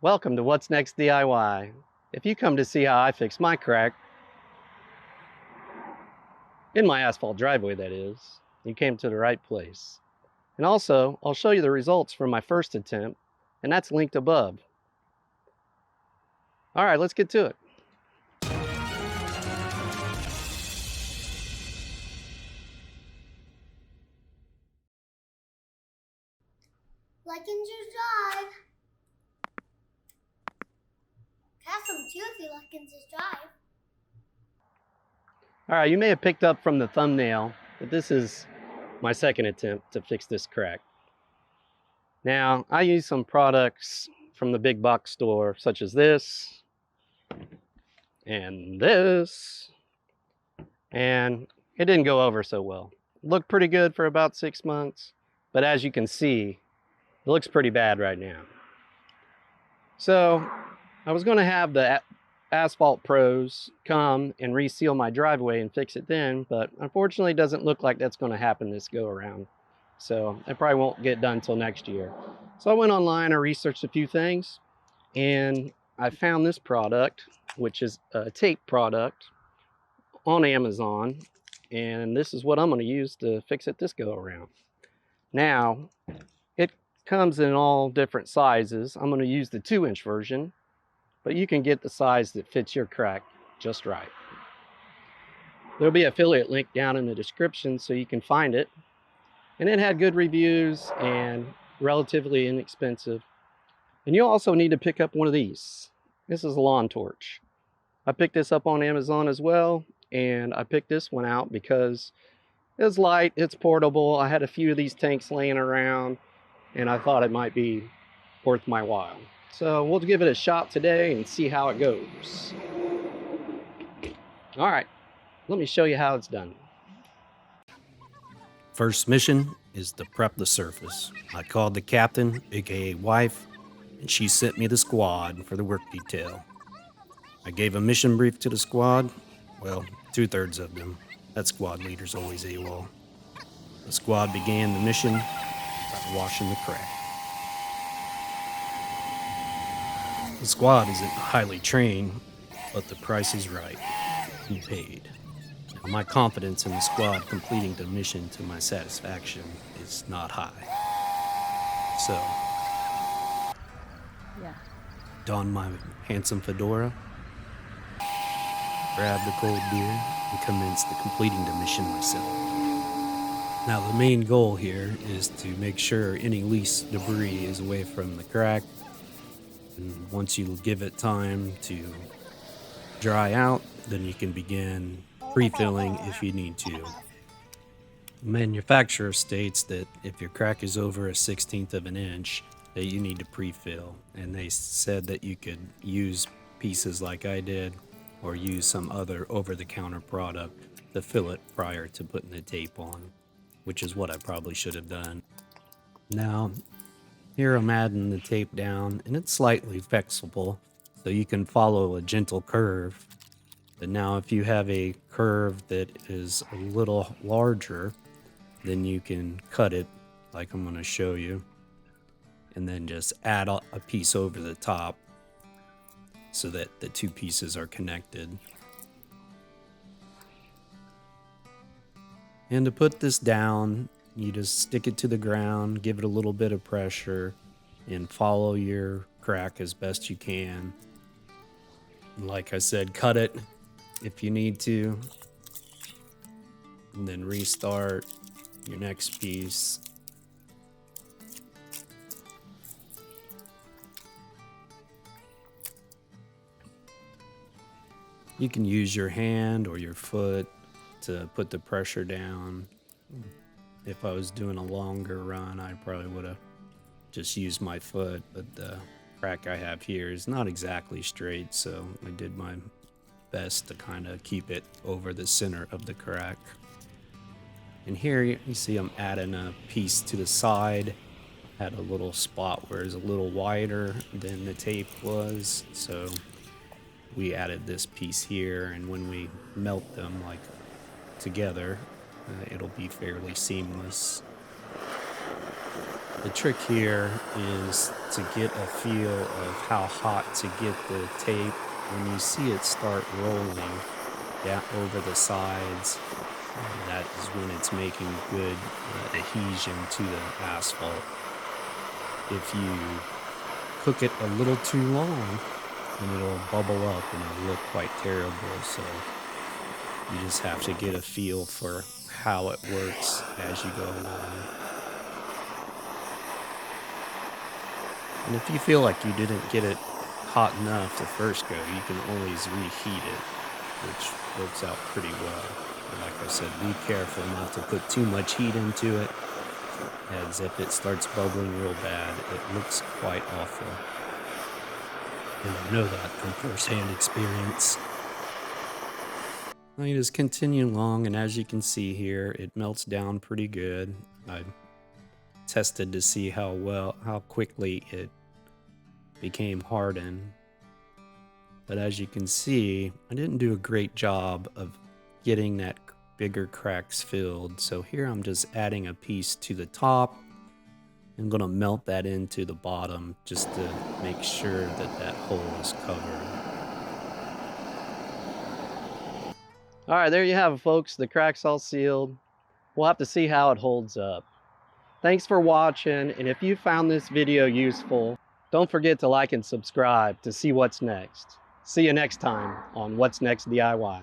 Welcome to What's Next DIY. If you come to see how I fix my crack, in my asphalt driveway that is, you came to the right place. And also, I'll show you the results from my first attempt, and that's linked above. All right, let's get to it. Like and subscribe. Have some too if you like and subscribe. All right, you may have picked up from the thumbnail that this is my second attempt to fix this crack. Now, I use some products from the big box store, such as this, and this, and it didn't go over so well. It looked pretty good for about 6 months, but as you can see, it looks pretty bad right now. So I was going to have the asphalt pros come and reseal my driveway and fix it then, but unfortunately it doesn't look like that's going to happen this go around. So it probably won't get done until next year. So I went online, I researched a few things, and I found this product, which is a tape product on Amazon, and this is what I'm going to use to fix it this go around. Now, it comes in all different sizes. I'm going to use the 2-inch version, but you can get the size that fits your crack just right. There'll be an affiliate link down in the description so you can find it. And it had good reviews and relatively inexpensive. And you'll also need to pick up one of these. This is a lawn torch. I picked this up on Amazon as well, and I picked this one out because it's light, it's portable. I had a few of these tanks laying around, and I thought it might be worth my while. So we'll give it a shot today and see how it goes. All right, let me show you how it's done. First mission is to prep the surface. I called the captain, aka wife, and she sent me the squad for the work detail. I gave a mission brief to the squad, well, 2/3 of them. That squad leader's always AWOL. The squad began the mission by washing the crack. The squad isn't highly trained, but the price is right. He paid. Now, my confidence in the squad completing the mission to my satisfaction is not high. So, don my handsome fedora, grab the cold beer, and commence to completing the mission myself. Now, the main goal here is to make sure any loose debris is away from the crack. And once you give it time to dry out, then you can begin pre-filling if you need to. The manufacturer states that if your crack is over 1/16 of an inch, that you need to pre-fill. And they said that you could use pieces like I did, or use some other over-the-counter product to fill it prior to putting the tape on, which is what I probably should have done. Now, here I'm adding the tape down, and it's slightly flexible, so you can follow a gentle curve. But now if you have a curve that is a little larger, then you can cut it like I'm going to show you, and then just add a piece over the top so that the two pieces are connected. And to put this down, you just stick it to the ground, give it a little bit of pressure, and follow your crack as best you can. And like I said, cut it if you need to, and then restart your next piece. You can use your hand or your foot to put the pressure down. If I was doing a longer run, I probably would have just used my foot, but the crack I have here is not exactly straight, so I did my best to kind of keep it over the center of the crack. And here you see I'm adding a piece to the side. Had a little spot where it's a little wider than the tape was, so we added this piece here, and when we melt them like together, it'll be fairly seamless. The trick here is to get a feel of how hot to get the tape. When you see it start rolling down over the sides, that is when it's making good adhesion to the asphalt. If you cook it a little too long, then it'll bubble up and it'll look quite terrible. So you just have to get a feel for how it works as you go along. And if you feel like you didn't get it hot enough the first go, you can always reheat it, which works out pretty well. And like I said, be careful not to put too much heat into it, as if it starts bubbling real bad, it looks quite awful. And I know that from first-hand experience. I just continue along, and as you can see here, it melts down pretty good. I tested to see how quickly it became hardened. But as you can see, I didn't do a great job of getting that bigger cracks filled. So here I'm just adding a piece to the top. I'm gonna melt that into the bottom just to make sure that that hole is covered. All right, there you have it, folks. The crack's all sealed. We'll have to see how it holds up. Thanks for watching, and if you found this video useful, don't forget to like and subscribe to see what's next. See you next time on What's Next DIY.